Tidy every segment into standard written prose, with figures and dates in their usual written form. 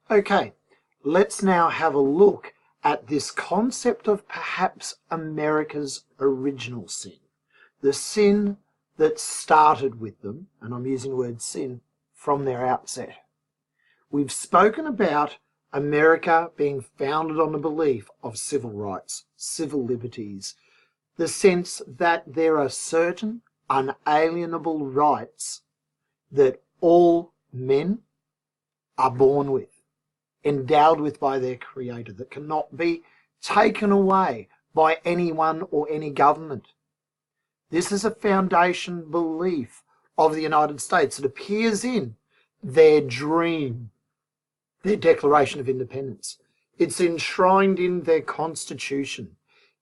Okay, let's now have a look at this concept of perhaps America's original sin. The sin that started with them, and I'm using the word sin, from their outset. We've spoken about America being founded on the belief of civil rights, civil liberties, the sense that there are certain unalienable rights that all men are born with, endowed with by their Creator, that cannot be taken away by anyone or any government. This is a foundation belief of the United States. It appears in their dream, their Declaration of Independence. It's enshrined in their Constitution.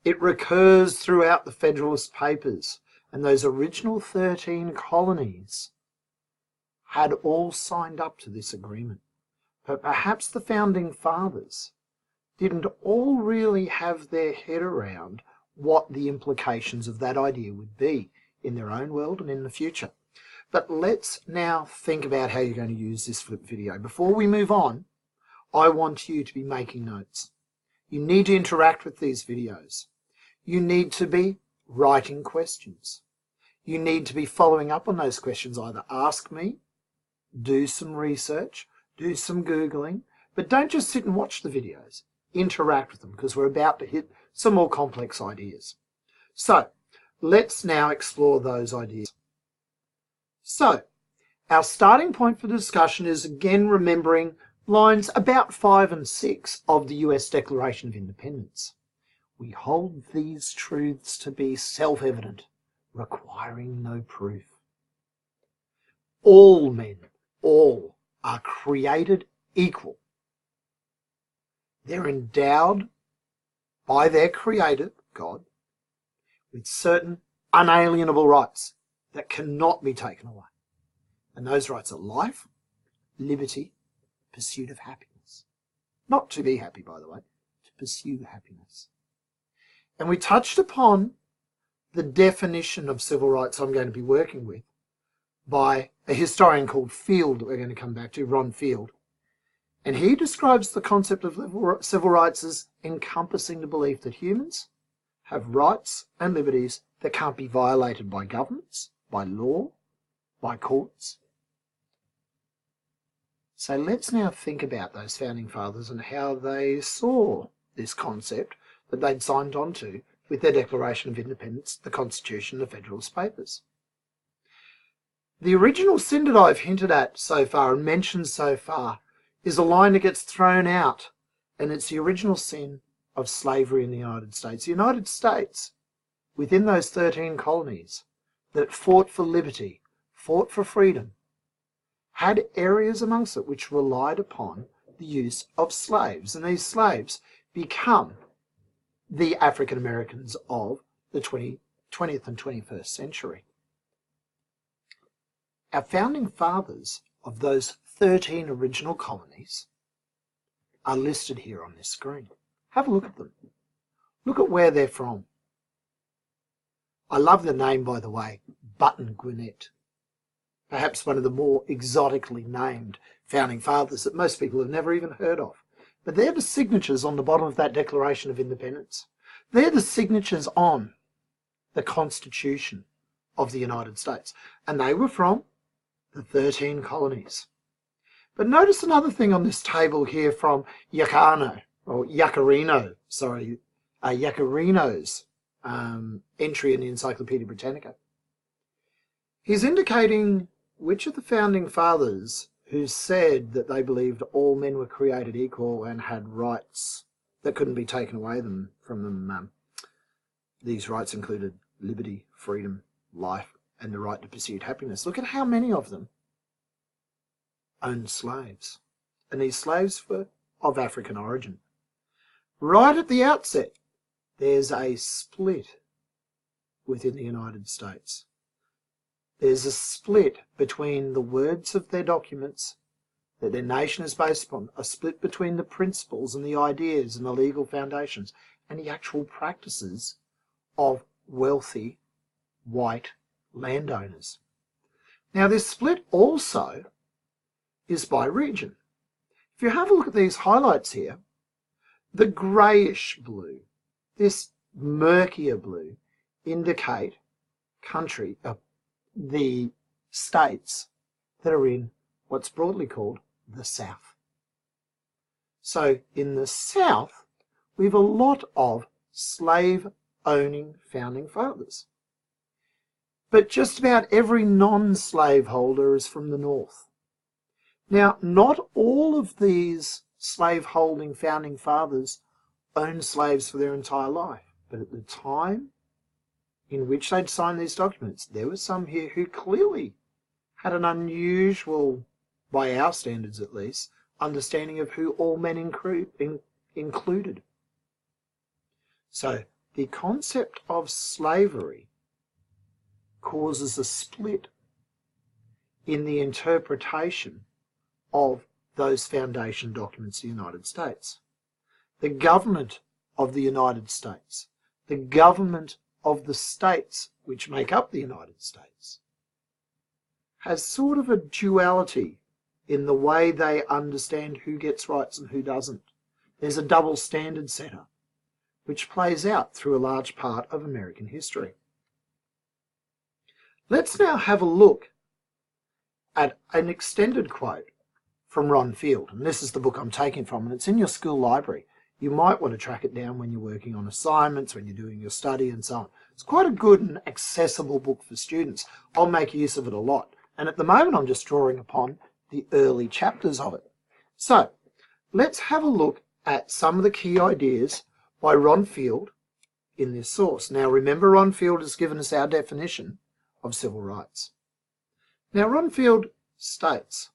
It recurs throughout the Federalist Papers. And those original 13 colonies had all signed up to this agreement. But perhaps the Founding Fathers didn't all really have their head around what the implications of that idea would be in their own world and in the future. But let's now think about how you're going to use this flip video. Before we move on, I want you to be making notes. You need to interact with these videos. You need to be writing questions. You need to be following up on those questions. Either ask me, do some research, do some Googling, but don't just sit and watch the videos. Interact with them, because we're about to hit some more complex ideas. So, let's now explore those ideas. So, our starting point for the discussion is again remembering lines about 5 and 6 of the US Declaration of Independence. We hold these truths to be self-evident, requiring no proof. All men, all, are created equal. They're endowed by their Creator, God, with certain unalienable rights that cannot be taken away. And those rights are life, liberty, pursuit of happiness. Not to be happy, by the way, to pursue happiness. And we touched upon the definition of civil rights I'm going to be working with by a historian called Field, that we're going to come back to, Ron Field. And he describes the concept of civil rights as encompassing the belief that humans have rights and liberties that can't be violated by governments, by law, by courts. So let's now think about those founding fathers and how they saw this concept that they'd signed on to with their Declaration of Independence, the Constitution, the Federalist Papers. The original sin that I've hinted at so far and mentioned so far is a line that gets thrown out, and it's the original sin of slavery in the United States. The United States, within those 13 colonies that fought for liberty, fought for freedom, had areas amongst it which relied upon the use of slaves, and these slaves become the African Americans of the 20th and 21st century. Our founding fathers of those 13 original colonies are listed here on this screen. Have a look at them. Look at where they're from. I love the name, by the way, Button Gwinnett. Perhaps one of the more exotically named founding fathers that most people have never even heard of. But they're the signatures on the bottom of that Declaration of Independence. They're the signatures on the Constitution of the United States. And they were from the 13 colonies. But notice another thing on this table here from Yacarino's entry in the Encyclopedia Britannica. He's indicating which of the founding fathers who said that they believed all men were created equal and had rights that couldn't be taken away from them. These rights included liberty, freedom, life, and the right to pursue happiness. Look at how many of them owned slaves. And these slaves were of African origin. Right at the outset, there's a split within the United States. There's a split between the words of their documents that their nation is based upon, a split between the principles and the ideas and the legal foundations and the actual practices of wealthy white landowners. Now, this split also is by region. If you have a look at these highlights here, the greyish blue, this murkier blue, indicate the states that are in what's broadly called the South. So in the South, we have a lot of slave-owning founding fathers. But just about every non-slaveholder is from the North. Now, not all of these slave-holding founding fathers owned slaves for their entire life, but at the time in which they'd signed these documents, there were some here who clearly had an unusual, by our standards at least, understanding of who all men included. So the concept of slavery causes a split in the interpretation of those foundation documents of the United States. The government of the United States, the government of the states which make up the United States, has sort of a duality in the way they understand who gets rights and who doesn't. There's a double standard set up, which plays out through a large part of American history. Let's now have a look at an extended quote from Ron Field, and this is the book I'm taking from, and it's in your school library. You might want to track it down when you're working on assignments, when you're doing your study and so on. It's quite a good and accessible book for students. I'll make use of it a lot. And at the moment, I'm just drawing upon the early chapters of it. So let's have a look at some of the key ideas by Ron Field in this source. Now, remember, Ron Field has given us our definition of civil rights. Now, Ron Field states,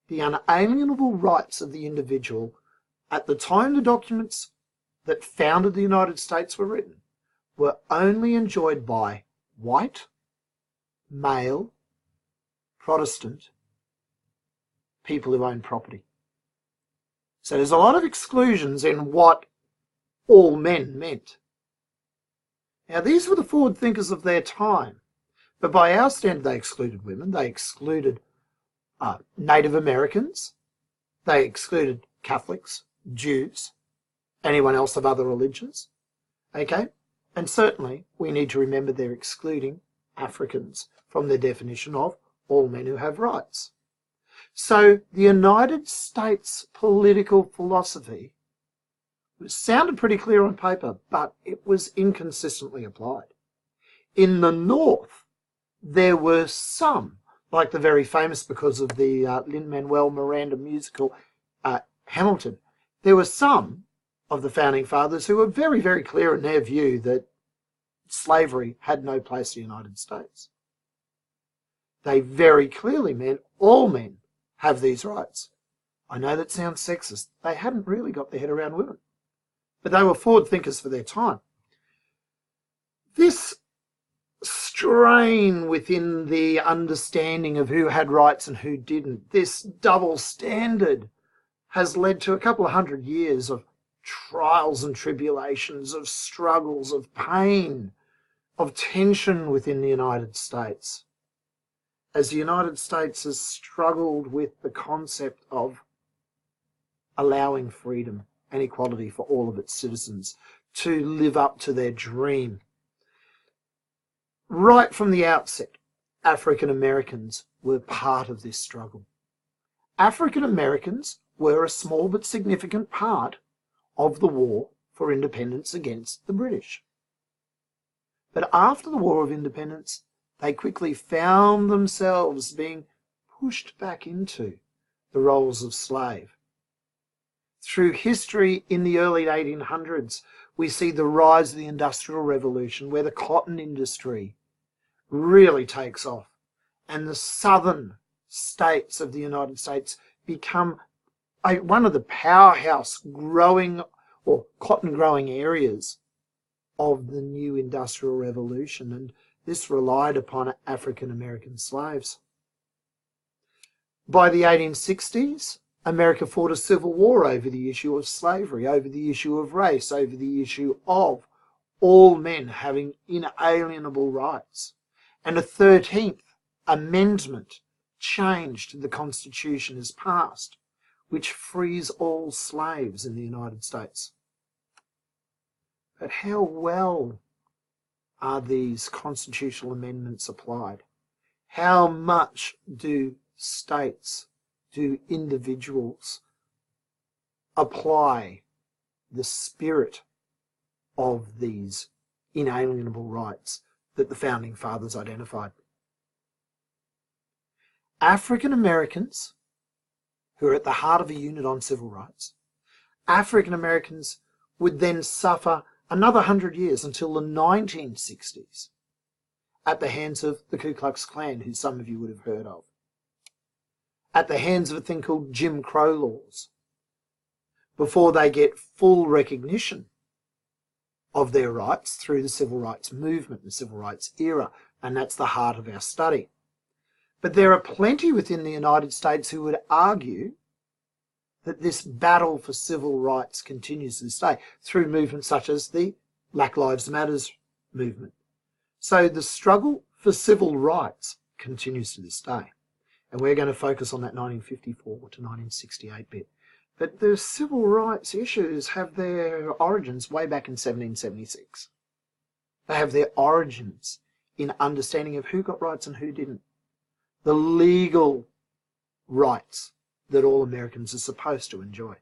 the unalienable rights of the individual at the time the documents that founded the United States were written were only enjoyed by white, male, Protestant people who own property. So there's a lot of exclusions in what all men meant. Now, these were the forward thinkers of their time, but by our standard, they excluded women, they excluded Native Americans, they excluded Catholics, Jews, anyone else of other religions, okay? And certainly we need to remember they're excluding Africans from their definition of all men who have rights. So the United States political philosophy sounded pretty clear on paper, but it was inconsistently applied. In the North, there were some, like the very famous, because of the Lin-Manuel Miranda musical, Hamilton, there were some of the founding fathers who were very, very clear in their view that slavery had no place in the United States. They very clearly meant all men have these rights. I know that sounds sexist. They hadn't really got their head around women, but they were forward thinkers for their time. This strain within the understanding of who had rights and who didn't, this double standard, has led to a couple of 100 years of trials and tribulations, of struggles, of pain, of tension within the United States, as the United States has struggled with the concept of allowing freedom and equality for all of its citizens to live up to their dream. Right from the outset, African Americans were part of this struggle. African Americans were a small but significant part of the war for independence against the British. But after the War of Independence, they quickly found themselves being pushed back into the roles of slave. Through history in the early 1800s, we see the rise of the Industrial Revolution, where the cotton industry really takes off, and the southern states of the United States become one of the powerhouse growing or cotton growing areas of the new Industrial Revolution, and this relied upon African American slaves. By the 1860s, America fought a civil war over the issue of slavery, over the issue of race, over the issue of all men having inalienable rights. And a 13th Amendment change to the Constitution is passed, which frees all slaves in the United States. But how well are these constitutional amendments applied? How much do states, do individuals apply the spirit of these inalienable rights that the Founding Fathers identified? African Americans, who are at the heart of a unit on civil rights, African Americans would then suffer another 100 years until the 1960s at the hands of the Ku Klux Klan, who some of you would have heard of, at the hands of a thing called Jim Crow laws, before they get full recognition of their rights through the civil rights movement, the civil rights era, and that's the heart of our study. But there are plenty within the United States who would argue that this battle for civil rights continues to this day through movements such as the Black Lives Matter movement. So the struggle for civil rights continues to this day. And we're going to focus on that 1954 to 1968 bit. But the civil rights issues have their origins way back in 1776. They have their origins in understanding of who got rights and who didn't. The legal rights that all Americans are supposed to enjoy.